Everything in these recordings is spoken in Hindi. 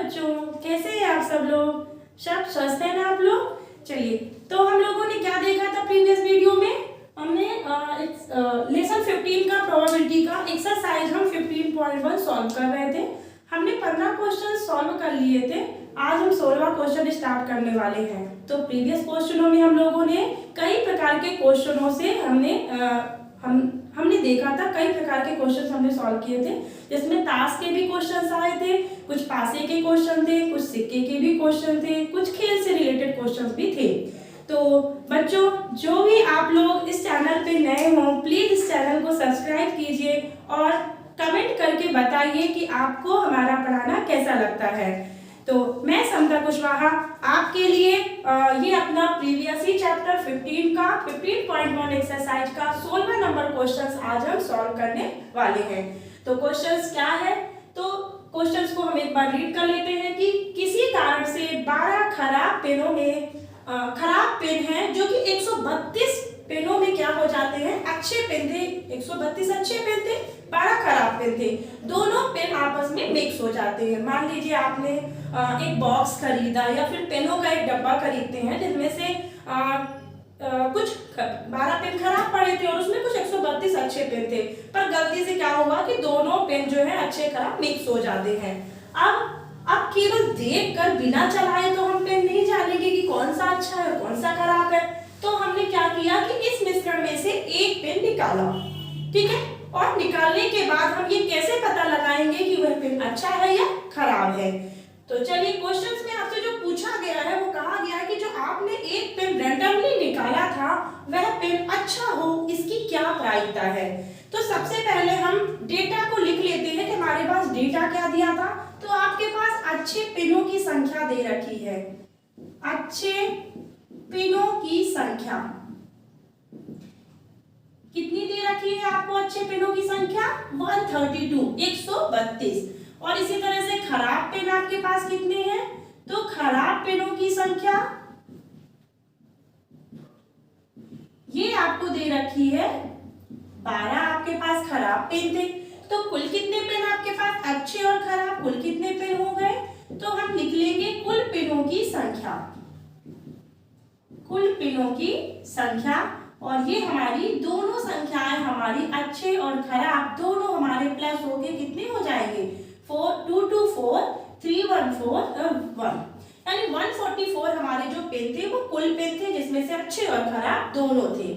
बच्चों, कैसे हैं आप सब लोग? सब स्वस्थ हैं ना आप लोग? चलिए, तो हम लोगों ने क्या देखा था प्रीवियस वीडियो में? हमने लेसन 15 का प्रोबेबिलिटी का एक्सरसाइज हम 15.1 सॉल्व कर रहे थे। हमने 15 क्वेश्चन सॉल्व कर लिए थे। आज हम 16वां क्वेश्चन स्टार्ट करने वाले हैं। तो प्रीवियस क्वेश्चनों में हम लोगों ने कई प्रकार के क्वेश्चनों से हमने देखा था, कई प्रकार के क्वेश्चन हमने सॉल्व किए थे, जिसमें ताश के भी क्वेश्चन आए थे, कुछ पासे के क्वेश्चन थे, कुछ सिक्के के भी क्वेश्चन थे, कुछ खेल से रिलेटेड क्वेश्चन भी थे। तो बच्चों, जो भी आप लोग इस चैनल पे नए हो, प्लीज इस चैनल को सब्सक्राइब कीजिए और कमेंट करके बताइए कि आपको हमारा पढ़ाना कैसा लगता है। तो मैं समता कुशवाहा आपके लिए ये अपना प्रीवियस ही चैप्टर 15 का 15.1 एक्सरसाइज का 16वां नंबर क्वेश्चंस आज हम सॉल्व करने वाले हैं। तो क्वेश्चंस क्या है? तो क्वेश्चंस को हम एक बार रीड कर लेते हैं कि किसी कारण से 12 खराब पेनों में खराब पेन है जो कि 132 पेनों में क्या हो जाते हैं? अच्छे पेन थे। 132 अच्छे पेन थे, 12 खराब पेन थे। दोनों पेन आपस में मिक्स हो जाते हैं। मान लीजिए आपने एक बॉक्स खरीदा या फिर पेनों का एक डब्बा खरीदते हैं, जिसमें से कुछ 12 पेन खराब पड़े थे और उसमें कुछ 132 अच्छे पेन थे, पर गलती से क्या हुआ कि दोनों पेन जो है अच्छे खराब मिक्स हो जाते हैं। अब केवल देखकर बिना चलाए तो हम पेन नहीं जानेंगे कि कौन सा अच्छा है और कौन सा खराब है। तो हमने क्या किया कि इस मिश्रण में से एक पेन निकाला, ठीक है, और निकालने के बाद हम ये कैसे पता लगाएंगे कि वह पेन अच्छा है या खराब है? तो चलिए, क्वेश्चंस में आपसे जो पूछा गया है वो कहा गया है कि जो आपने एक पेन रैंडमली निकाला था वह पेन अच्छा हो, इसकी क्या प्रायिकता है? तो सबसे पहले हम डेटा को लिख लेते हैं कि हमारे पास डेटा क्या दिया था। तो आपके पास अच्छे पेनों की संख्या दे रखी है। अच्छे पेनों की संख्या कितनी दे रखी है आपको? अच्छे पेनों की संख्या 132, 132। और इसी तरह से खराब पेन आपके पास कितने हैं? तो खराब पेनों की संख्या ये आपको दे रखी है 12। आपके पास खराब पेन थे, तो कुल कितने पेन आपके पास? अच्छे और खराब कुल कितने पेन हो गए? तो हम लिख लेंगे कुल पेनों की संख्या, कुल पेनों की संख्या। और ये हमारी दोनों संख्याएं, हमारी अच्छे और खराब दोनों हमारे प्लस होके कितने हो जाएंगे? 4 2 2 4 3 1 4 1, यानी 144 हमारे जो पेन थे वो कुल पेन थे, जिसमें से अच्छे और खराब दोनों थे।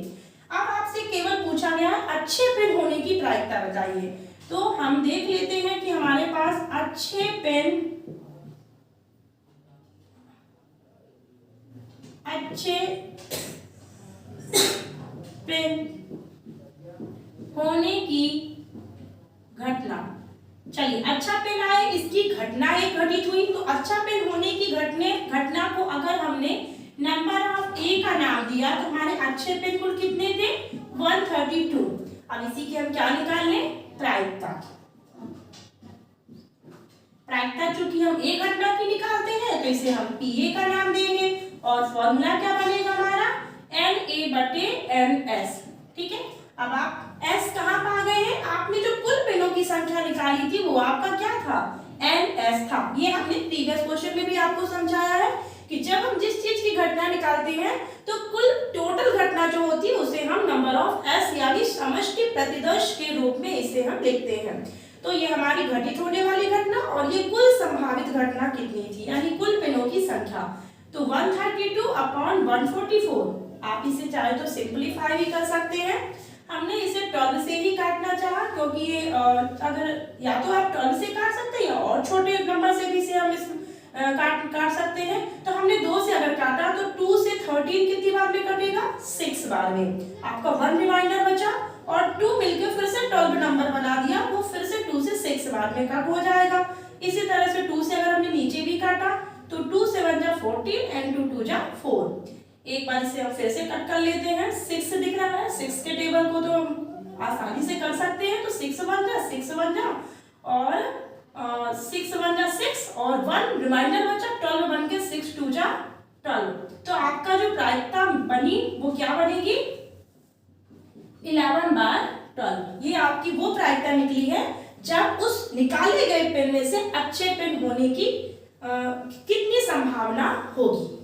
अब आपसे केवल पूछा गया अच्छे पेन होने की प्रायिकता बताइए। तो हम देख लेते हैं कि हमारे पास अच्छे पेन होने की घटना। चलिए, अच्छा पेन आए, इसकी घटना एक घटित हुई। तो अच्छा पेन होने की घटना को अगर हमने नंबर ऑफ ए का नाम दिया तो हमारे अच्छे पेन कुल कितने थे? 132। अब इसी के हम क्या निकाल लें? प्रायिकता। प्रायिकता चूंकि हम ए घटना की निकालते हैं तो इसे हम पीए का नाम देंगे और फॉर्मूला क्या बनेगा हमारा? NA/NS, ठीक है। अब आप S कहां पा गए हैं? आपने जो कुल पेनों की संख्या निकाली थी वो आपका क्या था? NS था। ये हमने प्रीवियस क्वेश्चन में भी आपको समझाया है कि जब हम जिस चीज की घटना निकालते हैं तो कुल टोटल घटना जो होती है उसे हम नंबर ऑफ S यानी समष्टि प्रतिदर्श के रूप में इसे हम लिखते हैं। तो ये हमारी घटित होने वाली घटना और ये कुल संभावित घटना कितनी थी, यानी कुल पेनों की संख्या। तो 132/144। आप इसे चाहे तो सिंपलीफाई भी कर सकते हैं। हमने इसे 12 से ही काटना चाहा क्योंकि ये अगर या तो आप 12 से काट सकते हैं या और छोटे नंबर से भी इसे हम इस काट सकते हैं। तो हमने 2 से अगर काटा तो 2 से 13 कितनी बार में कटेगा? 6 बार में। आपका 1 रिमाइंडर बचा और 2 मिलकर फिर से 12 नंबर बना दिया, वो फिर से 2 से 6 बार में कट हो जाएगा। इसी तरह से 2 से अगर हमने नीचे भी काटा तो 2 से 1 जा 14 एंड 2 2 जा 4। एक बार इसे हम फिर से कट कर लेते हैं। 6 दिख रहा है, 6 के टेबल को तो हम आसानी से कर सकते हैं। तो 6 1 जा 6 1 जा और 6 1 जा 6 और 1 रिमाइंडर बचा, 12 बन के 6 2 जा 12। तो आपका जो प्रायिकता बनी वो क्या बनेगी? 11/12। ये आपकी वो प्रायिकता निकली है जब उस निकाले गए पेन में से अच्छे पेन होने की कितनी संभावना होगी।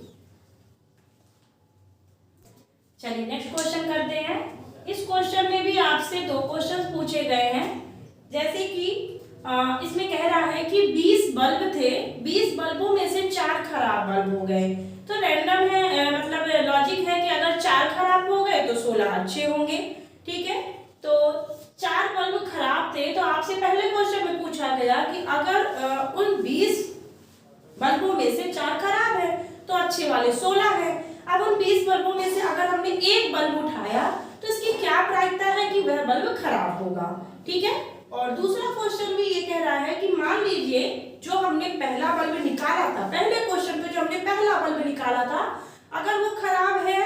चलिए नेक्स्ट क्वेश्चन करते हैं। इस क्वेश्चन में भी आपसे 2 क्वेश्चन पूछे गए हैं। जैसे कि इसमें कह रहा है कि 20 बल्ब थे, 20 बल्बों में से 4 खराब बल्ब हो गए। तो रैंडम है, मतलब लॉजिक है कि अगर 4 खराब हो गए तो 16 अच्छे होंगे। ठीक है, तो 4 बल्ब खराब थे, तो आपसे पहले क्वेश्चन में पूछा गया कि अगर उन 20 बल्बों में से 4 खराब है तो अच्छे वाले 16 है। अब उन 20 बल्बों में से अगर हमने एक बल्ब उठाया तो इसकी क्या प्रायिकता है कि वह बल्ब खराब होगा। ठीक है, और दूसरा क्वेश्चन भी ये कह रहा है कि मान लीजिए जो हमने पहला बल्ब निकाला था, पहले क्वेश्चन पे जो हमने पहला बल्ब निकाला था, अगर वो खराब है,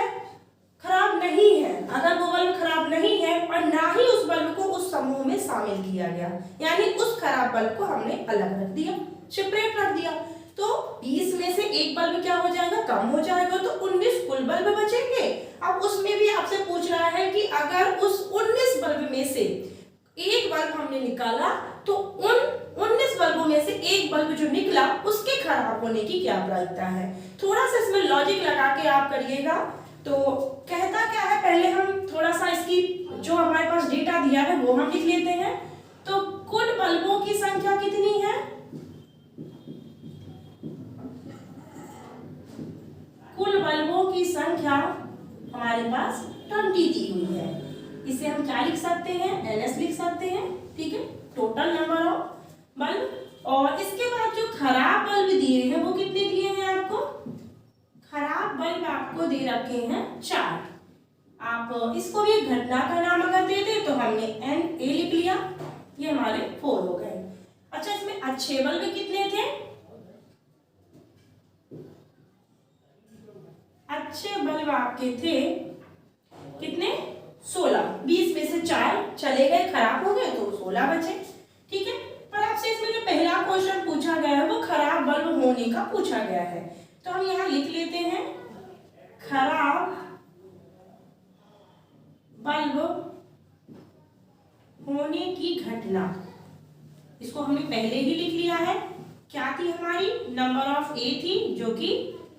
खराब नहीं है, अगर वो बल्ब खराब नहीं है और ना ही उस बल्ब को उस समूह में शामिल किया गया, यानी उस खराब बल्ब को हमने अलग रख दिया, सेपरेट रख दिया, तो 20 में से एक बल्ब क्या हो जाएगा, कम हो जाएगा, तो 19 कुल बल्ब बचेंगे। अब उसमें भी आपसे पूछ रहा है कि अगर उस 19 बल्ब में से एक बल्ब हमने निकाला तो उन 19 बल्बों में से एक बल्ब जो निकला उसके खराब होने की क्या प्रायिकता है। थोड़ा सा इसमें लॉजिक लगा के आप करिएगा। तो कहता क्या है, पहले हम थोड़ा सा इसकी जो हमारे पास डेटा दिया है वो हम लिख लेते हैं। तो कुल बल्बों की संख्या कितनी है, कुल बल्बों की संख्या हमारे पास 20 दी हुई है। इसे हम क्या लिख सकते हैं, NS लिख सकते हैं। ठीक है, टोटल नंबर ऑफ बल्ब। और इसके बाद जो खराब बल्ब दिए हैं वो कितने दिए हैं आपको, खराब बल्ब आपको दे रखे हैं 4। आप इसको भी एक घटना का नाम अगर दे दे तो हमने NA लिख लिया, ये हमारे 4 हो गए। अच्छा, इसमें अच्छे बल्ब कितने थे, अच्छे बल्ब आपके थे कितने, 16। 20 में से 4 चले गए, खराब हो गए, तो 16 बचे। ठीक है, पर आपसे इसमें जो पहला क्वेश्चन पूछा गया है वो खराब बल्ब होने का पूछा गया है, तो हम यहाँ लिख लेते हैं खराब बल्ब होने की घटना। इसको हमने पहले ही लिख लिया है, क्या थी हमारी, नंबर ऑफ A थी जो कि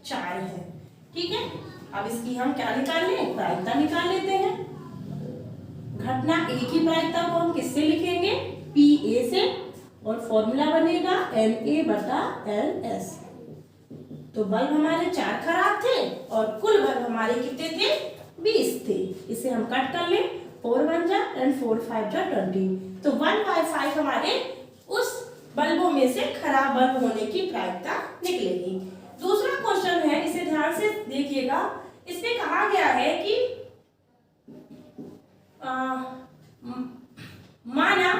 4 है। ठीक है, अब इसकी हम क्या निकाल लें, प्रायिकता निकाल लेते हैं। घटना A की प्रायिकता को हम किससे लिखेंगे, PA से, और फॉर्मूला बनेगा NA/LS। तो बल्ब हमारे 4 खराब थे और कुल बल्ब हमारे कितने थे, 20 थे। इसे हम कट कर लें, 4 1 जा एंड 4 5 जा 20, तो 1/5 हमारे उस बल्बों में से खराब बल्ब होने की प्रायिकता निकलेगी। दूसरा क्वेश्चन है, इसे ध्यान से देखिएगा। इसमें कहा गया है कि माना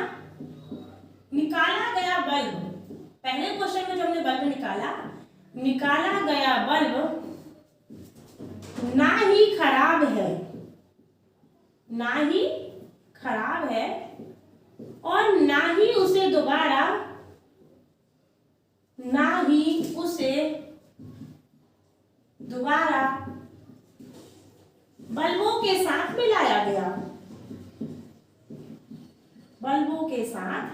निकाला गया बल्ब, पहले क्वेश्चन में जो हमने बल्ब निकाला गया बल्ब ना ही खराब है, ना ही खराब है और ना ही उसे दोबारा बल्बों के साथ मिलाया गया, बल्बों के साथ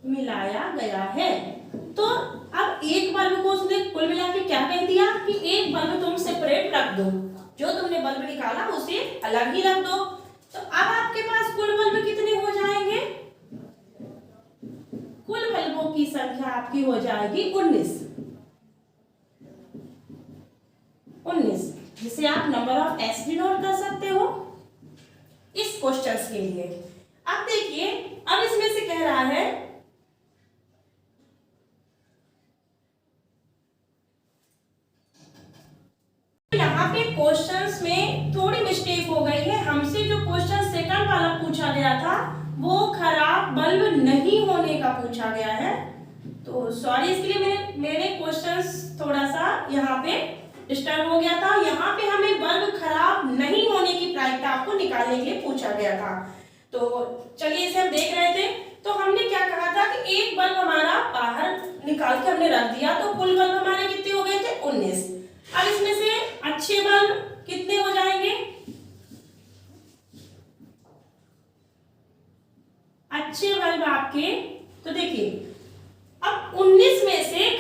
मिलाया गया है। तो अब एक बल्ब को उसने कुल मिला के क्या कह दिया कि एक बल्ब तुम सेपरेट रख दो, जो तुमने बल्ब निकाला उसे अलग ही रख दो। तो अब आपके पास कुल बल्ब कितने हो जाएंगे, कुल बल्बों की संख्या आपकी हो जाएगी 19, जिसे आप नंबर ऑफ S भी नोट कर सकते हो इस क्वेश्चंस के लिए। अब देखिए, अब इसमें से कह रहा है यहाँ पे क्वेश्चंस में थोड़ी मिस्टेक हो गई है। हमसे जो क्वेश्चन सेकंड वाला पूछा गया था वो खराब बल्ब नहीं होने का पूछा गया है, तो सॉरी इसके लिए मेरे क्वेश्चंस थोड़ा सा यहाँ पे डिस्टर्ब हो गया था। यहाँ पे हमें बल्ब खराब नहीं होने की प्रायिकता आपको निकालने के लिए पूछा गया था। तो चलिए इसे हम देख रहे थे। तो हमने क्या कहा था कि एक बल्ब हमारा बाहर निकाल के हमने रख दिया, तो कुल बल्ब हमारे कितने हो गए थे, 19। अब इसमें से अच्छे बल्ब कितने हो जाएंगे, अच्छे बल्ब आपके, तो देखिए अब 19 में से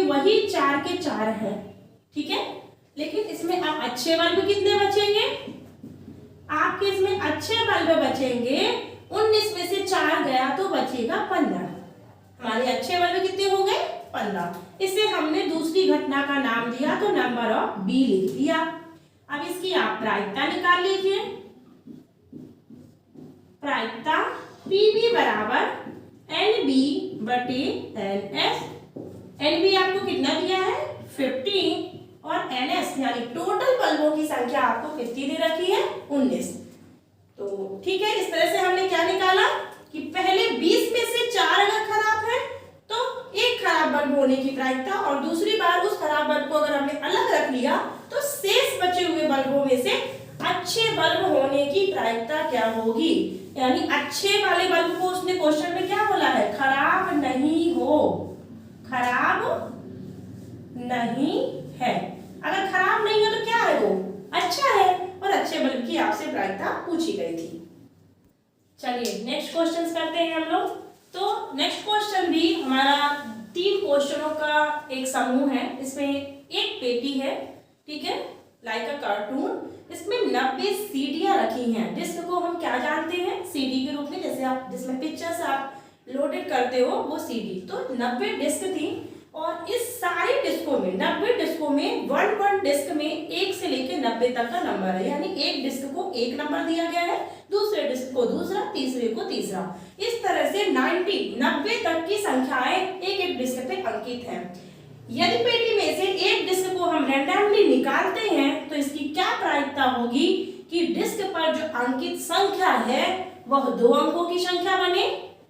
वही 4 के 4 है, ठीक है। लेकिन इसमें अब अच्छे बल्ब कितने बचेंगे, आपके इसमें अच्छे बल्ब बचेंगे 19 में से 4 गया तो बचेगा 15। हमारे अच्छे बल्ब कितने हो गए, 15। इसे हमने दूसरी घटना का नाम दिया तो नंबर ऑफ बी लिख दिया। अब इसकी आप प्रायिकता निकाल लीजिए। प्रायिकता पीबी बराबर एन बी बटे एन एस। एन बी आपको कितना दिया है 15 और एन एस यानी टोटल बल्बों की संख्या आपको कितनी दे रखी है 19। तो ठीक है, इस तरह से हमने क्या निकाला कि पहले 20 में से 4 अगर खराब है तो एक खराब बल्ब होने की प्रायिकता, और दूसरी बार उस खराब बल्ब को अगर हमने अलग रख लिया तो शेष बचे हुए बल्बों में से अच्छे बल्ब होने की प्रायिकता क्या होगी। यानी अच्छे वाले बल्ब को उसने क्वेश्चन में क्या बोला है, खराब नहीं हो, खराब नहीं है। अगर खराब नहीं हो तो क्या है, वो अच्छा है, और अच्छे बल्ब की आपसे प्रायिकता पूछी गई थी। चलिए नेक्स्ट क्वेश्चन करते हैं हम लोग। तो नेक्स्ट क्वेश्चन भी हमारा 3 क्वेश्चनों का एक समूह है। इसमें एक पेटी है, ठीक है, लाइक अ कार्टून। इसमें 90 सीडियां रखी हैं। डिस्क को हम क्या जानते हैं, सीडी के रूप में, जैसे आप जिसमें पिक्चर्स आप लोडेड करते हो वो सीडी। तो 90 डिस्क थी, और इस सारी डिस्कों में 90 डिस्कों में वन डिस्क में 1 से लेकर 90 तक का नंबर है। यानी एक डिस्क को 1 नंबर दिया गया है, दूसरे डिस्क को दूसरा, तीसरे को तीसरा। इस तरह से 90 तक की संख्याएं एक एक डिस्क पे अंकित हैं। यदि पेटी में से एक डिस्क को हम रैंडमली निकालते हैं तो इसकी क्या प्रायिकता होगी कि डिस्क पर जो अंकित संख्या है वह 2 अंकों की संख्या बने,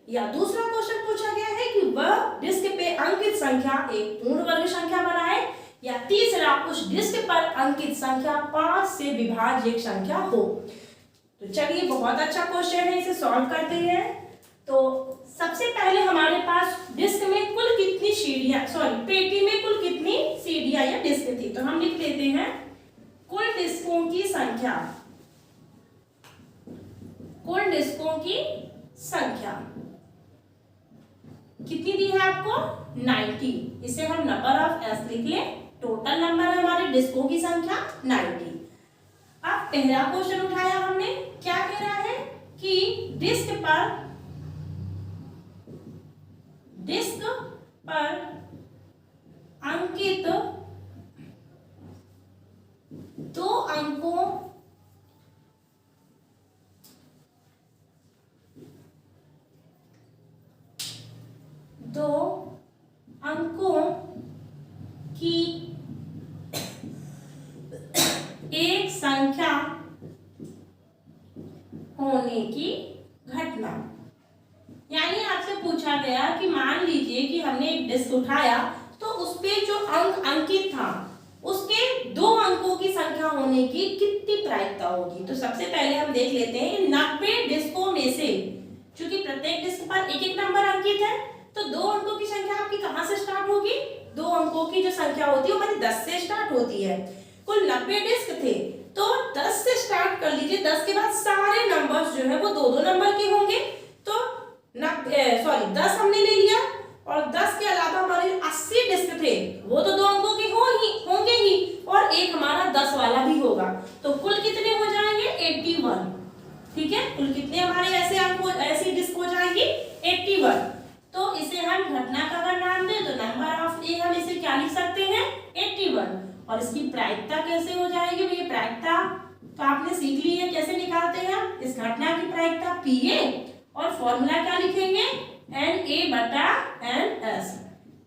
या दूसरा क्वेश्चन पूछा गया है कि वह डिस्क पे अंकित संख्या एक पूर्ण वर्ग संख्या बनाए, या तीसरा उस डिस्क पर अंकित संख्या 5 से विभाज्य एक संख्या हो। तो चलिए बहुत अच्छा क्वेश्चन है, इसे सॉल्व करते हैं। तो सबसे पहले हमारे पास डिस्क में कुल कितनी सीढ़ियां, सॉरी पेटी में कुल कितनी सीढ़ियां या डिस्क थी, तो हम लिख लेते हैं कुल डिस्कों की संख्या। कुल डिस्कों की संख्या कितनी दी है आपको 90। इसे हम नंबर ऑफ एस लिख लें। टोटल नंबर है हमारे डिस्कों की संख्या 90। अब पहला क्वेश्चन उठाया हमने, क्या कह रहा है कि डिस्क पर अंकित 2 अंकों की एक संख्या होने की घटना। यानी आपसे पूछा गया कि मान लीजिए कि हमने एक डिस्क उठाया तो उस पे जो अंक अंकित था उसके 2 अंकों की संख्या होने की कितनी प्रायिकता होगी। तो सबसे पहले हम देख लेते हैं 90 डिस्कों में से, चूंकि प्रत्येक डिस्क पर एक एक नंबर अंकित है, तो 2 अंकों की संख्या आपकी कहां से स्टार्ट होगी, 2 अंकों की जो संख्या होती है हमारी 10 से स्टार्ट होती है। कुल 90 डिस्क थे तो 10 से स्टार्ट कर लीजिए, 10 के बाद सारे नंबर्स जो है वो 2-2 नंबर के होंगे। तो 10 हमने ले लिया, और 10 के अलावा हमारे 80 डिस्क थे वो तो 2 अंकों के होंगे ही, और एक हमारा 10 वाला भी होगा। तो कुल कितने हो जाएंगे 81। ठीक है, कुल कितने हमारे ऐसे अंक ऐसी डिस्क हो जाएंगी 81। तो इसे हम घटना का अगर नाम दें तो नंबर ऑफ ए हम इसे क्या लिख सकते हैं 81। और इसकी प्रायिकता कैसे हो जाएगी, ये प्रायिकता तो आपने सीख ली है कैसे निकालते हैं इस घटना की प्रायिकता पीए, और फॉर्मूला क्या लिखेंगे NA बटा NS।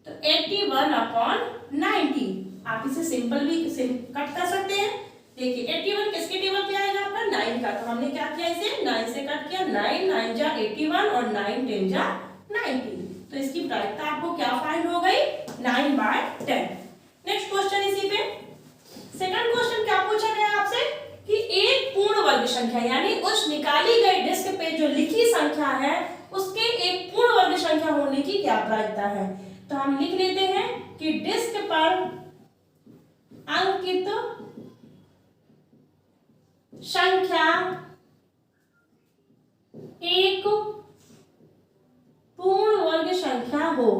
तो 81/90। आप इसे सिंपल भी कट कर सकते हैं। देखिए 81 किसके टेबल पे आएगा आपका 9 का, तो हमने क्या किया इसे 9 से कट किया, 9 9 जा 81 और 9 10 जा 90। तो इसकी प्रायिकता आपको क्या फाइंड हो गई 9/10। नेक्स्ट क्वेश्चन इसी पे सेकंड क्वेश्चन क्या पूछा गया आपसे कि एक पूर्ण वर्ग संख्या, यानी उस निकाली गई डिस्क पे जो लिखी संख्या है उसके एक पूर्ण वर्ग संख्या होने की क्या प्रायिकता है। तो हम लिख लेते हैं कि डिस्क पर अंकित संख्या एक पूर्ण वर्ग संख्या हो,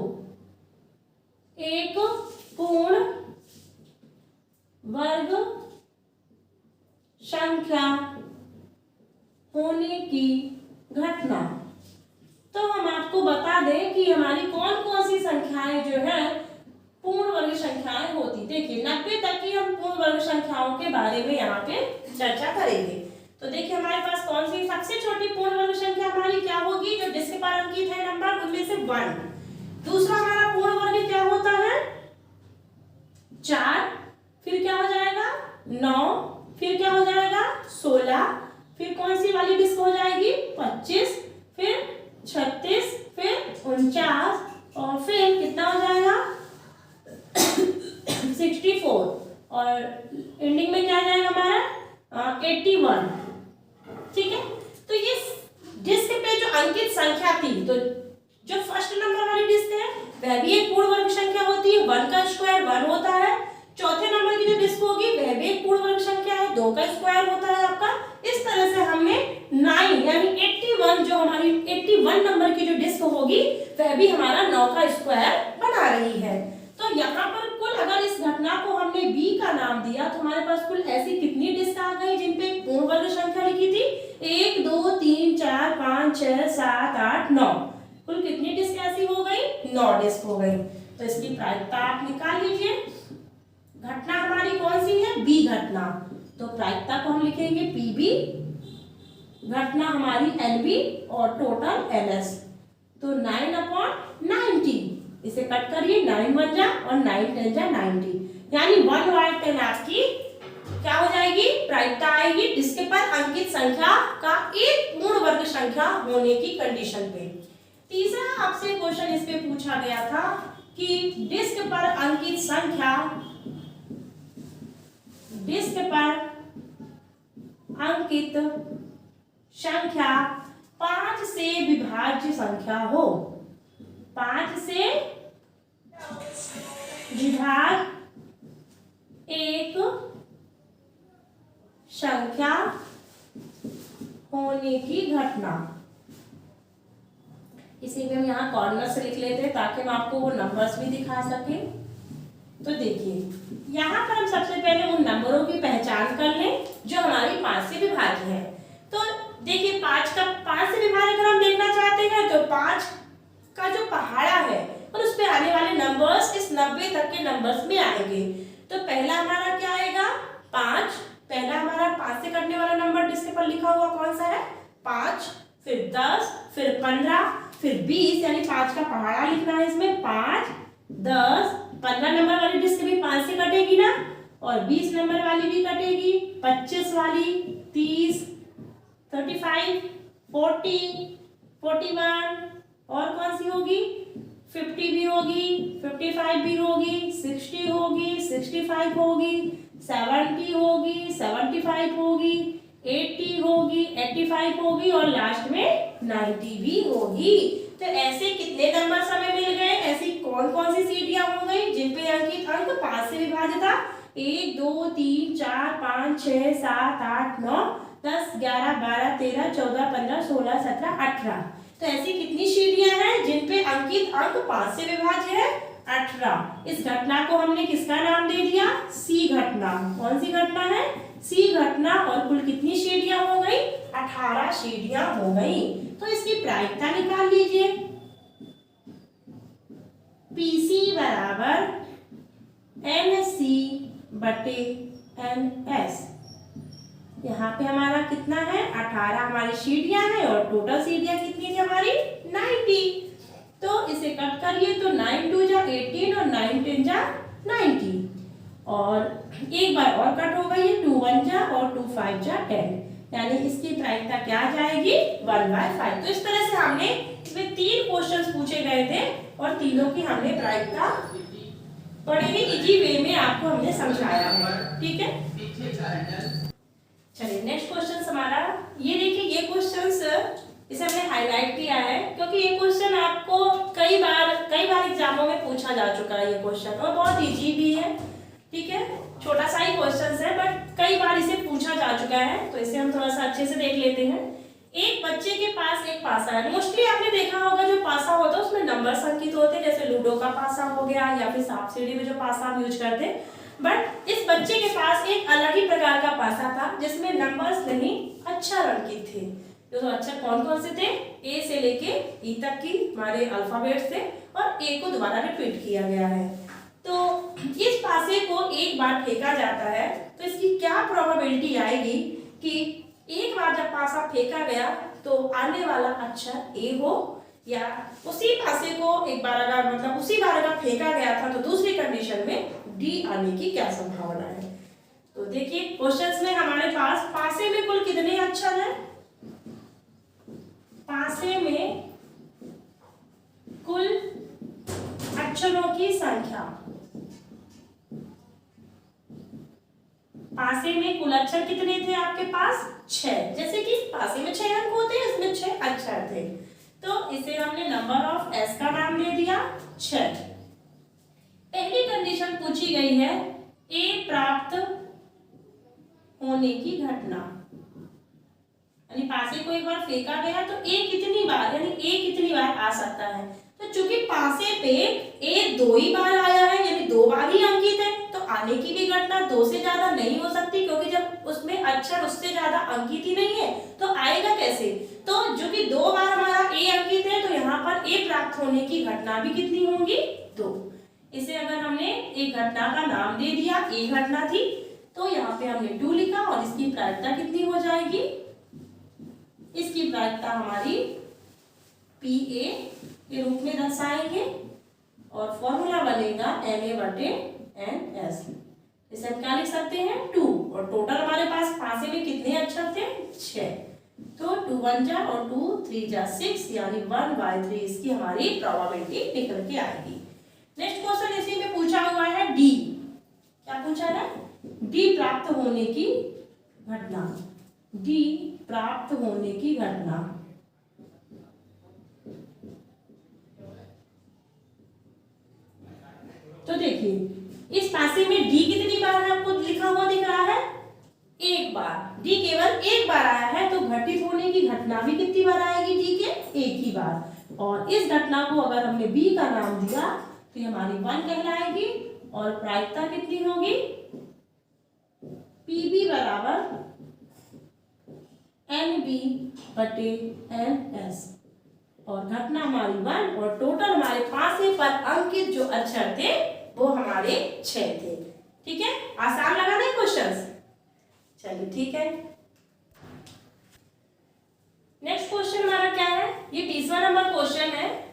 एक वर्ग संख्या होने की घटना। तो हम आपको बता दें कि हमारी कौन कौन सी संख्याएं जो है पूर्ण वर्ग संख्याएं होती। देखिए 90 तक की हम पूर्ण वर्ग संख्याओं के बारे में यहाँ पे चर्चा करेंगे। तो देखिए हमारे पास कौन सी सबसे छोटी पूर्ण वर्ग संख्या हमारी क्या होगी, जो जिसके पर अंकित है नंबर उनमें से 1। दूसरा हमारा पूर्ण वर्ग क्या होता है 4, फिर क्या हो जाएगा 9, फिर क्या हो जाएगा 16, फिर कौन सी वाली डिस्क हो जाएगी 25, फिर 36, फिर 49 और फिर कितना हो जाएगा 64 और एंडिंग में क्या आ जाएगा हमारा 81। ठीक है, तो ये डिस्क पे जो अंकित संख्या थी, तो जो फर्स्ट नंबर वाली डिस्क है वह भी एक पूर्ण वर्ग संख्या होती है, 1 का स्क्वायर 1 होता है। चौथे नंबर की जो डिस्क होगी वह भी एक पूर्ण वर्ग संख्या है, 2 का स्क्वायर होता है आपका। इस तरह से हमने 9 यानी 81 जो हमारी 81 नंबर की जो डिस्क होगी वह भी हमारा 9 का स्क्वायर बना रही है। तो यहाँ पर कुल अगर इस घटना को हमने बी का नाम दिया तो हमारे पास कुल ऐसी कितनी डिस्क आ गई जिनपे पूर्ण वर्ग संख्या लिखी थी 1 2 3 4 5 6 7 8 9। कुल कितनी डिस्क ऐसी हो गई 9 डिस्क हो गई। तो इसकी प्रायिकता आप निकाल लीजिए। घटना हमारी कौन सी है बी घटना, तो प्रायिकता को हम लिखेंगे पीबी, घटना हमारी एलबी और टोटल एलएस। तो 9/90 इसे कट करिए, 9 1 जा और 9 10 जा 90 यानी 1/10 आपकी क्या हो जाएगी प्रायिकता आएगी डिस्क पर अंकित संख्या का एक पूर्ण वर्ग संख्या होने की कंडीशन पे। तीसरा आपसे क्वेश्चन इस पे पूछा गया था कि डिस्क पर अंकित संख्या, डिस्क पर अंकित संख्या 5 से विभाज्य संख्या हो, 5 से विभाज्य एक संख्या होने की घटना। इसी में हम यहाँ कॉर्नर से लिख लेते हैं ताकि हम आपको वो नंबर्स भी दिखा सके। तो देखिए यहाँ पर हम सबसे पहले उन नंबरों की पहचान कर लें जो हमारी 5 से विभाज्य है। तो देखिए 5 से विभाज्य अगर हम देखना चाहते हैं तो 5 का जो पहाड़ा है और उस पे आने वाले नंबर्स इस 90 तक के नंबर्स में आएंगे। तो पहला हमारा क्या आएगा 5, पहला हमारा 5 से कटने वाला नंबर डिस्क पर लिखा हुआ कौन सा है 5, फिर 10, फिर 15, फिर 20 यानी 5 का पहाड़ा लिखना है इसमें 5 10 15 नंबर वाली डिस्क भी 5 से कटेगी ना, और 20 नंबर वाली भी कटेगी, 25 वाली, 30, 35, 40, 41 और कौन सी होगी 50 भी होगी, 55 भी होगी, 60 होगी, 65 होगी, 70 होगी, 75 होगी, 80 होगी, 85 होगी और लास्ट में 90 भी होगी। तो ऐसे कितने नंबर हमें मिल गए, ऐसी कौन कौन सी सीढ़ियां हो गई जिन पे अंकित अंक 5 से विभाज्य था 1 2 3 4 5 6 7 8 9 10 11 12 13 14 15 16 17 18। तो ऐसी कितनी सीढ़ियां हैं जिन पे अंकित अंक 5 से विभाज्य है 18। इस घटना को हमने किसका नाम दे दिया सी घटना। कौन सी घटना है सी घटना। और कुल कितनी सीढ़ियां हो गई 18 सीढ़ियां हो गई। तो इसकी प्रायिकता निकाल लीजिए। पीसी बराबर एनसी बटे एनएस। यहाँ पे हमारा कितना है 18 हमारी सीढ़ियां हैं और टोटल सीढ़ियां कितनी थी हमारी 90। तो इसे कट करिए तो 9 2 जा 18 और 9 10 जा 90 और एक बार और कट हो गई है 2 1 जा और 2 5 जा 10 यानी इसकी प्रायिकता क्या आ जाएगी 1/5। तो इस तरह से हमने इसमें 3 क्वेश्चंस पूछे गए थे और तीनों की हमने प्रायिकता बड़े ही इजी वे में आपको हमने समझाया है। ठीक है, चलिए नेक्स्ट क्वेश्चन हमारा ये देखिए। ये क्वेश्चंस इसे हमने हाईलाइट किया है क्योंकि ये क्वेश्चन आपको कई बार एग्जामों में पूछा जा चुका है ये क्वेश्चन और बहुत इजी भी है। ठीक है, छोटा सा ही क्वेश्चन है बट कई बार इसे पूछा जा चुका है तो इसे हम थोड़ा सा अच्छे से देख लेते हैं। एक बच्चे के पास एक पासा है। मोस्टली आपने देखा होगा जो पासा होता है उसमें नंबर अंकित होते हैं, जैसे लूडो का पासा हो गया या फिर सांप सीढ़ी में जो पासा हम यूज करते हैं। बट इस बच्चे के पास एक अलग ही प्रकार का पासा था जिसमें नंबर्स नहीं अक्षर अंकित थे। तो अक्षर कौन कौन से थे? ए से लेके ई तक की हमारे अल्फाबेट्स थे और ए को दोबारा रिपीट किया गया है। तो इस पासे को एक बार फेंका जाता है तो इसकी क्या प्रोबेबिलिटी आएगी कि एक बार जब पासा फेंका गया तो आने वाला अक्षर ए हो, या उसी पासे को एक बार अगर मतलब उसी बार अगर फेंका गया था तो दूसरी कंडीशन में डी आने की क्या संभावना है। तो देखिए क्वेश्चंस में हमारे पास पासे में कुल कितने अक्षर हैं? पासे में कुल अक्षरों की संख्या, पासे में कुल अक्षर कितने थे आपके पास? 6। जैसे कि पासे में 6 अंक होते हैं, इसमें 6 अक्षर थे, तो इसे हमने नंबर ऑफ एस का नाम दे दिया 6। पहली कंडीशन पूछी गई है ए प्राप्त होने की घटना, यानी पासे को एक बार फेंका गया तो ए कितनी बार, यानी ए कितनी बार आ सकता है। तो चूंकि पासे पे ए 2 ही बार आया है, यानी 2 बार ही अंकित है, तो आने की भी घटना 2 से ज्यादा नहीं हो सकती, क्योंकि जब उसमें अक्षर उससे ज्यादा अंकित ही नहीं है तो आएगा कैसे। तो जो कि 2 बार हमारा ए अंकित है तो यहाँ पर ए प्राप्त होने की घटना भी कितनी होंगी? 2। इसे अगर हमने एक घटना का नाम दे दिया, ए घटना थी, तो यहाँ पे हमने 2 लिखा और इसकी प्रायिकता कितनी हो जाएगी? इसकी प्रायिकता हमारी पी ए के रूप में दर्शाएंगे और फॉर्मूला बनेगा Na/NS। इसे हम क्या लिख सकते हैं? 2। और टोटल हमारे पास पासे में कितने अक्षर थे? 6। तो 2 1 जा और 2 3 जा 6, यानी 1/3 इसकी हमारी प्रोबेबिलिटी निकल के आएगी। नेक्स्ट क्वेश्चन इसी में पूछा हुआ है डी। क्या पूछा है? डी प्राप्त होने की घटना। डी प्राप्त होने की घटना। तो देखिए इस पासे में डी कितनी बार है आपको लिखा हुआ दिख रहा है? एक बार। डी केवल एक बार आया है तो घटित होने की घटना भी कितनी बार आएगी? डी के एक ही बार। और इस घटना को अगर हमने बी का नाम दिया तो ये हमारी 1 कहलाएगी और प्रायिकता कितनी होगी? पीबी बराबर NB/NS और घटना हमारी 1 और टोटल हमारे पासे पर अंकित जो अक्षर थे वो हमारे 6 थे। ठीक है, आसान लगा नहीं क्वेश्चंस? चलिए ठीक है। नेक्स्ट क्वेश्चन हमारा क्या है? ये 20वां नंबर क्वेश्चन है।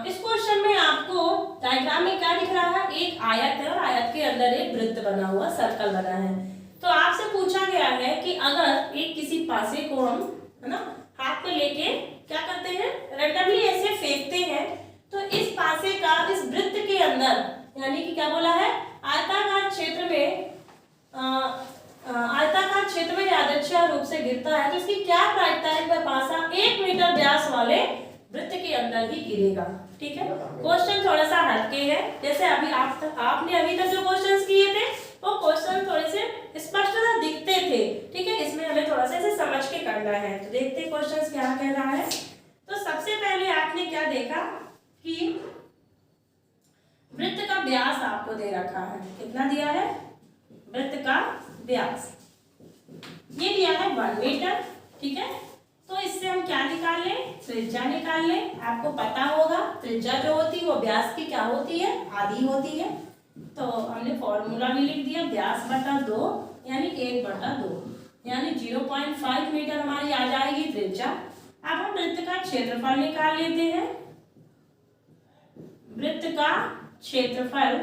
इस क्वेश्चन में आपको डायग्राम में क्या दिख रहा है? एक आयत है और आयत के अंदर एक वृत्त बना हुआ, सर्कल बना है। तो आपसे पूछा गया है कि अगर एक किसी पासे को हम है ना हाथ में लेके क्या करते हैं, रैंडमली ऐसे फेंकते हैं, तो इस पासे का इस वृत्त के अंदर, यानी कि क्या बोला है, आयताकार क्षेत्र में यादृच्छिक रूप से गिरता है, तो इसकी क्या प्रायिकता है? वह पासा 1 मीटर व्यास वाले वृत्त के अंदर ही गिरेगा। ठीक है, क्वेश्चन थोड़ा सा हटके है, जैसे अभी आपने अभी तक जो क्वेश्चंस किए थे वो क्वेश्चन थोड़े से स्पष्टता दिखते थे। ठीक है, इसमें हमें थोड़ा सा इसे समझ के करना है। तो देखते हैं क्वेश्चन क्या कह रहा है। तो सबसे पहले आपने क्या देखा कि वृत्त का व्यास आपको दे रखा है। कितना दिया है? वृत्त का व्यास ये दिया है 1 मीटर। ठीक है, तो इससे हम क्या निकाल लें? त्रिज्या निकाल लें। आपको पता होगा त्रिज्या जो होती है वो व्यास की क्या होती है? आधी होती है। तो हमने फॉर्मूला भी लिख दिया, व्यास बटा 2 यानी 1/2, यानी 0.5 मीटर हमारी आ जाएगी त्रिज्या। अब हम वृत्त का क्षेत्रफल निकाल लेते हैं। वृत्त का क्षेत्रफल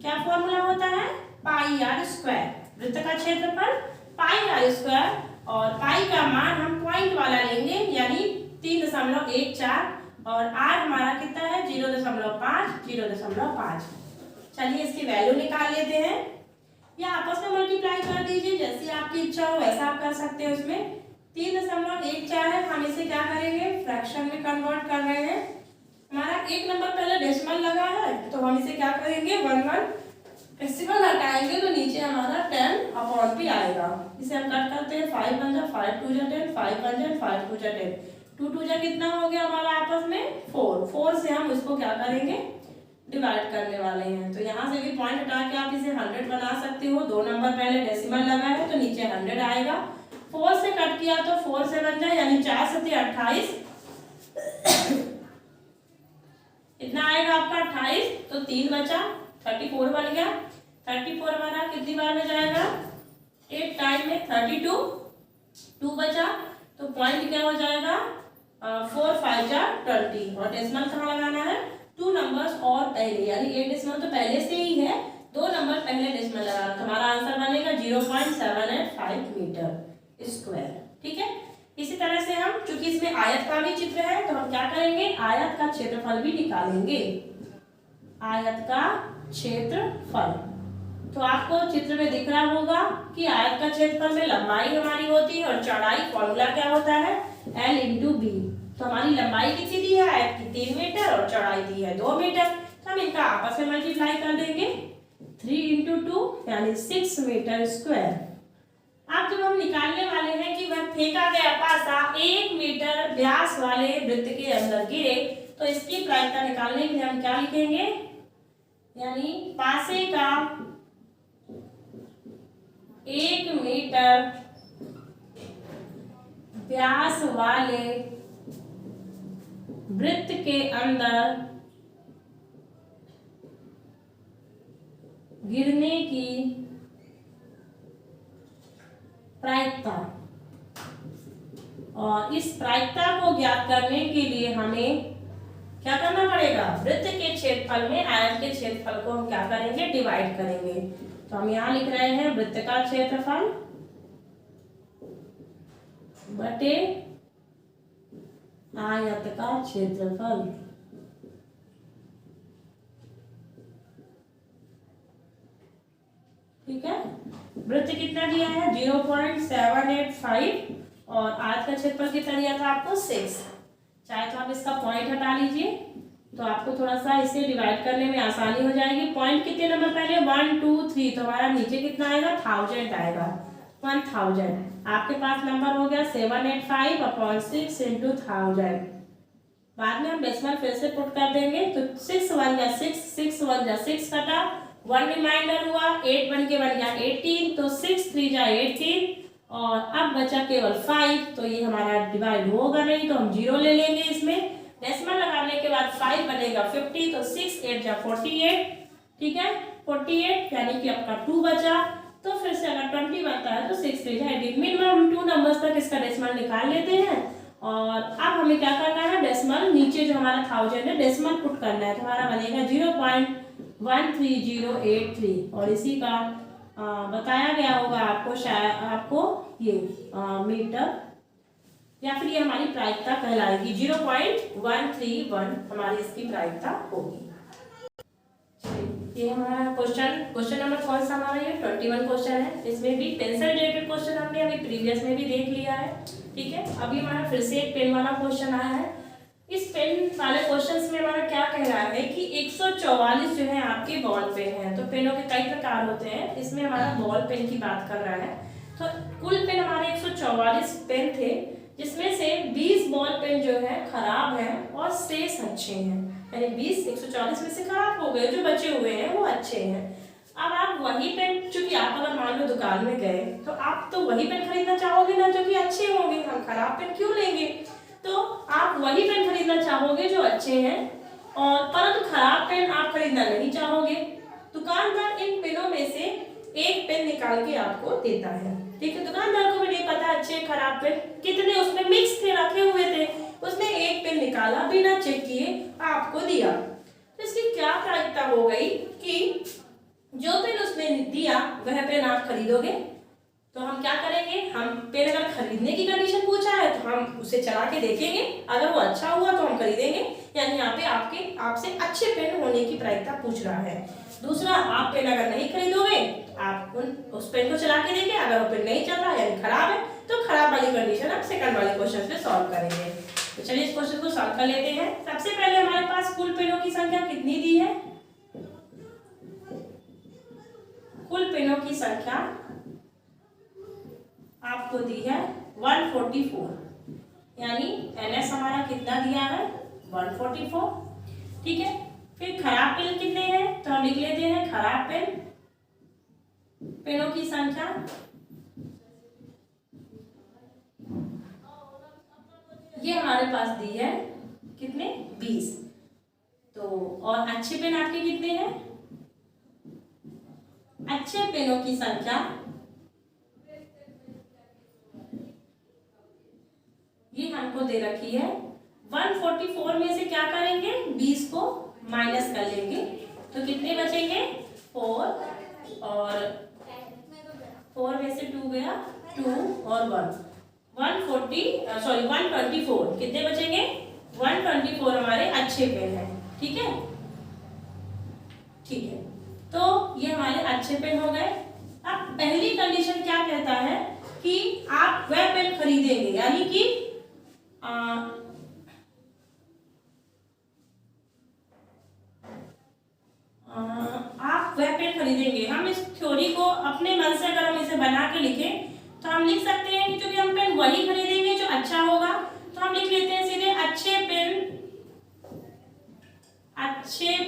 क्या फॉर्मूला होता है? πr²। वृत्त का क्षेत्रफल πr², और पाई का मान हम पॉइंट वाला लेंगे, यानी 3.14, और r हमारा कितना है? 0.5। चलिए इसकी वैल्यू निकाल लेते हैं, या आपस में मल्टीप्लाई कर दीजिए, जैसी आपकी इच्छा हो वैसा आप कर सकते हो। इसमें 3.14 है, हम इसे क्या करेंगे? फ्रैक्शन में कन्वर्ट कर रहे हैं। हमारा एक नंबर पहले डेसिमल लगा है, तो हम इसे क्या करेंगे? 1 डेसिमल हटाएंगे तो नीचे हमारा 10/p आएगा। इसे हम कट करते हैं, 5 1 जा 5 2 जा 10, 5 1 जा 5 2 जा 10, 2 2 जा कितना हो गया हमारा आपस में? 4 से हम इसको क्या करेंगे? डिवाइड करने वाले हैं। तो यहाँ से भी पॉइंट हटा के आप इसे 100 बना सकते हो। 2 नंबर पहले डेसिमल लगा है तो नीचे 100 आएगा। 4 से कट किया तो 4 से बन जाए, यानी 4 से 28 इतना आएगा आपका 28। तो 3 बचा, 34 बन गया। 34 हमारा कितनी बार में जाएगा, 8 टाइम में 32। 2 बचा तो पॉइंट क्या हो जाएगा, 4 5 जा 20। और डेसिमल कहाँ लगाना है, 2 नंबर्स और पहले, यानी 8 डेसिमल तो पहले से ही है, 2 नंबर पहले डेसिमल लगाना। तो हमारा आंसर बनेगा 0.785 मीटर स्क्वायर। ठीक है। इसी तरह से हम, चूंकि इसमें आयत का भी चित्र है, तो हम क्या करेंगे, आयत का क्षेत्रफल भी निकालेंगे। आयत का क्षेत्रफल, तो आपको चित्र में दिख रहा होगा कि आयत का क्षेत्रफल में लंबाई हमारी होती है और चौड़ाई, फॉर्मूला क्या होता है, L × B। तो हमारी लंबाई कितनी दी है आयत की, 3 मीटर, और चौड़ाई दी है 2 मीटर। तो हम इनका आपस में मल्टीप्लाई कर देंगे, 3 × 2 यानी 6 मीटर स्क्वायर। अब जब हम निकालने वाले हैं कि वह फेंका गया पासा 1 मीटर व्यास वाले वृत्त के अंदर गिरे, तो इसकी प्रायिकता निकालने के लिए हम क्या लिखेंगे, यानी पासे का 1 मीटर व्यास वाले वृत्त के अंदर गिरने की प्रायिकता। और इस प्रायिकता को ज्ञात करने के लिए हमें क्या करना पड़ेगा, वृत्त के क्षेत्रफल में आयत के क्षेत्रफल को हम क्या करेंगे, डिवाइड करेंगे। तो हम यहाँ लिख रहे हैं वृत्त का क्षेत्रफल बटे आयत का क्षेत्रफल। ठीक है। वृत्त कितना दिया है, 0.785, और आयत का क्षेत्रफल कितना दिया था आपको, 6। चाहे तो आप इसका पॉइंट हटा लीजिए, तो आपको थोड़ा सा इसे डिवाइड करने में आसानी हो जाएगी। पॉइंट कितने नंबर पहले, 1 2 3, तो हमारा नीचे कितना आएगा, 1000 आएगा, 1000। आपके पास नंबर हो गया 785/6 × 1000। बाद में हम डेसिमल फिर से पुट कर देंगे, तो 6 1 जा 6, 6 1 जा 6 कटा, 1 रिमाइंडर हुआ, 8 बन गया 18, तो 6 3 जा 18, और अब बचा केवल 5। तो ये हमारा डिवाइड होगा नहीं, तो हम 0 ले लेंगे इसमें। डेसिमल लगाने के बाद 5 बनेगा 50, तो 6 8 जा 48। ठीक है, 48 यानी कि आपका 2 बचा। तो फिर से अगर 20 बनता है तो 6 3 जा 18। मिनिमम हम 2 नंबर्स तक इसका डेसिमल निकाल लेते हैं। और अब हमें क्या करना है, डेसिमल नीचे जो हमारा 1000 है डेसिमल पुट करना है, तो हमारा बनेगा 0.13083। और इसी का बताया गया होगा आपको, शायद आपको ये मीटर, या फिर ये हमारी प्रायिकता कहलाएगी। 0.131 हमारी इसकी प्रायिकता होगी। ये हमारा क्वेश्चन नंबर कौन सा हमारा, ये 21 क्वेश्चन है। इसमें भी पेन से रिलेटेड क्वेश्चन हमने अभी प्रीवियस में भी देख लिया है। ठीक है, अभी हमारा फिर से एक पेन वाला क्वेश्चन आया है। इस पेन वाले क्वेश्चंस में हमारा क्या कह रहा है कि 144 जो है आपके बॉल पेन है। तो पेनों के कई प्रकार होते हैं, इसमें हमारा बॉल पेन की बात कर रहा है। तो कुल पेन हमारे 144 पेन थे, जिसमें से 20 बॉल पेन जो है खराब है और शेष अच्छे हैं, यानी 20 144 में से खराब हो गए, जो बचे हुए हैं वो अच्छे हैं। अब आप वही पेन, चूंकि आप अगर मान लो दुकान में गए तो आप तो वही पेन खरीदना चाहोगे ना जो कि अच्छे होंगे, हम खराब पेन क्यों लेंगे। तो आप वही पेन खरीदना चाहोगे जो अच्छे हैं, और परंतु खराब पेन आप खरीदना नहीं चाहोगे। दुकानदार इन पेनों में से एक पेन निकाल के आपको देता है। ठीक है, दुकानदार को भी नहीं पता अच्छे खराब पेन कितने उसमें मिक्स थे, रखे हुए थे, उसने एक पेन निकाला, बिना चेक किए आपको दिया। तो इसकी क्या प्रायिकता हो गई कि जो पेन उसने दिया वह पेन आप खरीदोगे। तो हम क्या करेंगे, हम पेन अगर खरीदने की कंडीशन पूछा है तो हम उसे चला के देखेंगे, अगर वो अच्छा हुआ तो हम खरीदेंगे। यानी यहाँ पे आपसे अच्छे पेन होने की प्रायिकता पूछ रहा है। दूसरा, आप पेन अगर नहीं खरीदोगे आप उस पेन को चला के देखें, अगर वो पेन नहीं चल रहा यानी खराब है, तो खराब वाली कंडीशन आप सेकंड वाले क्वेश्चन पे सॉल्व करेंगे। तो चलिए इस क्वेश्चन को सॉल्व कर लेते हैं। सबसे पहले हमारे पास कुल पेनों की संख्या कितनी दी है, कुल पेनों की संख्या आपको दी है 144, यानी NS हमारा कितना दिया है 144। ठीक है, फिर खराब पेन कितने हैं, तो हम लिख लेते हैं खराब पेनों की संख्या। ये हमारे पास दी है कितने, 20। तो और अच्छे पेन आपके कितने हैं, अच्छे पेनों की संख्या ये हमको दे रखी है 144 में से क्या करेंगे, 20 को माइनस कर लेंगे तो कितने बचेंगे, 4 और 4 में से 2 गया, 2 और 124 कितने बचेंगे, 124 हमारे अच्छे पेन है। ठीक है, ठीक है, तो ये हमारे अच्छे पेन हो गए। अब पहली कंडीशन क्या कहता है कि आप वह पेन खरीदेंगे, यानी कि आप वह पेन खरीदेंगे। हम इस थ्योरी को अपने मन से अगर हम इसे बना के लिखें तो हम लिख सकते हैं कि क्योंकि हम पेन वही खरीदेंगे जो अच्छा होगा, तो हम लिख लेते हैं सीधे अच्छे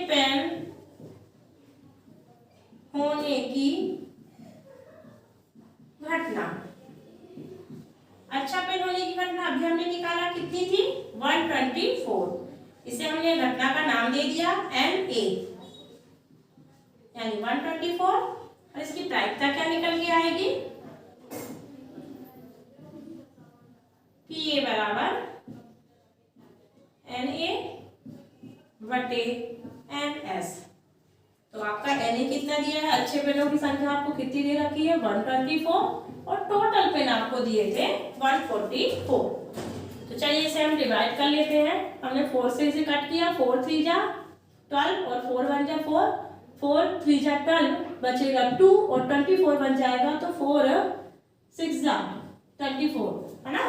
पेन होने की घटना। अच्छा पेन होने की घटना अभी हमने निकाला कितनी थी, 124। इसे हमने घटना का नाम दे दिया NA, यानी 124। और इसकी प्रायिकता क्या निकल के आएगी, PA बराबर NA बटे NS। तो आपका NA कितना दिया है, अच्छे पेनों की संख्या आपको कितनी दे रखी है, 124, और टोटल पेन आपको दिए थे 144। तो चलिए इसे हम डिवाइड कर लेते हैं। हमने 4 से इसे कट किया, 4 3 जा 12 और 4 1 जा 4, 4 3 जा 12, बचेगा 2 और 24 बन जाएगा, तो 4 6 जा 24, है ना।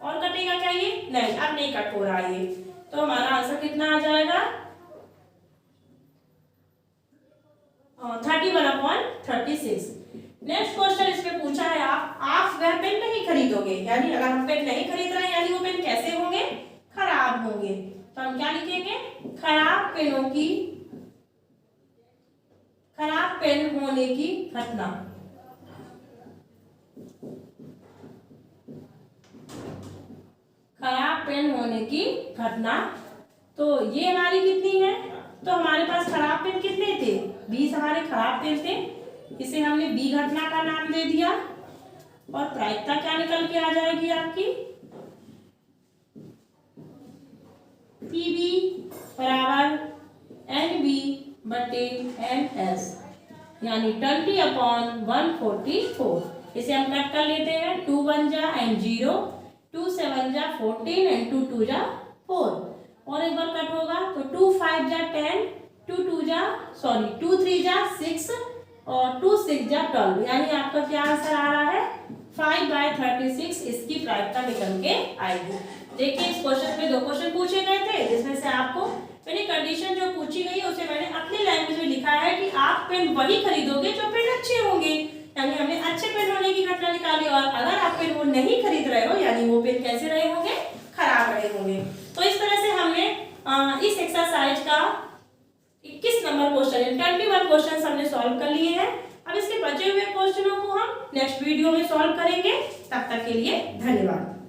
और कटेगा क्या ये, नहीं, अब नहीं कट हो रहा है। तो हमारा आंसर कितना आ जाएगा, 31/36। नेक्स्ट क्वेश्चन इसमें पूछा है आप वह पेन नहीं खरीदोगे, यानी अगर हम पेन नहीं खरीद रहे हैं यानी वो पेन कैसे होंगे, खराब होंगे। तो हम क्या लिखेंगे, खराब पेन होने की घटना। खराब पेन होने की घटना। तो ये हमारी कितनी है, तो हमारे पास खराब पेन कितने थे, 20 हमारे खराब पेन थे। इसे हमने बी घटना का नाम दे दिया। और प्रायिकता क्या निकल के आ जाएगी आपकी, PB बराबर NB बटे NS, यानी 20/144। इसे हम कट कर लेते हैं, 2 1 जा एंड 0, 2 7 जा 14 एंड 2 2 जा 4। और एक बार कट होगा तो 2 5 जा 10, 2 3 जा 6 और 2 6 जा 12, यानी आपका क्या आंसर आ रहा है, 5/36। इसकी प्रायिकता निकल के आएगी। देखिए इस क्वेश्चन में 2 क्वेश्चन पूछे गए थे, जिसमें से आपको मैंने कंडीशन जो पूछी गई उसे मैंने अपनी लैंग्वेज में लिखा है कि आप पेन वही खरीदोगे जो पेन अच्छे होंगे, यानी हमने अच्छे पेन होने की घटना निकाली। और अगर आप पेन वो नहीं खरीद रहे हो, यानी वो पेन कैसे रहे होंगे, खराब रहे होंगे। तो इस तरह से हमने इस एक्सरसाइज का 21 नंबर क्वेश्चन, 21 क्वेश्चन हमने सॉल्व कर लिए हैं। अब इसके बचे हुए क्वेश्चनों को हम नेक्स्ट वीडियो में सॉल्व करेंगे। तब तक के लिए धन्यवाद।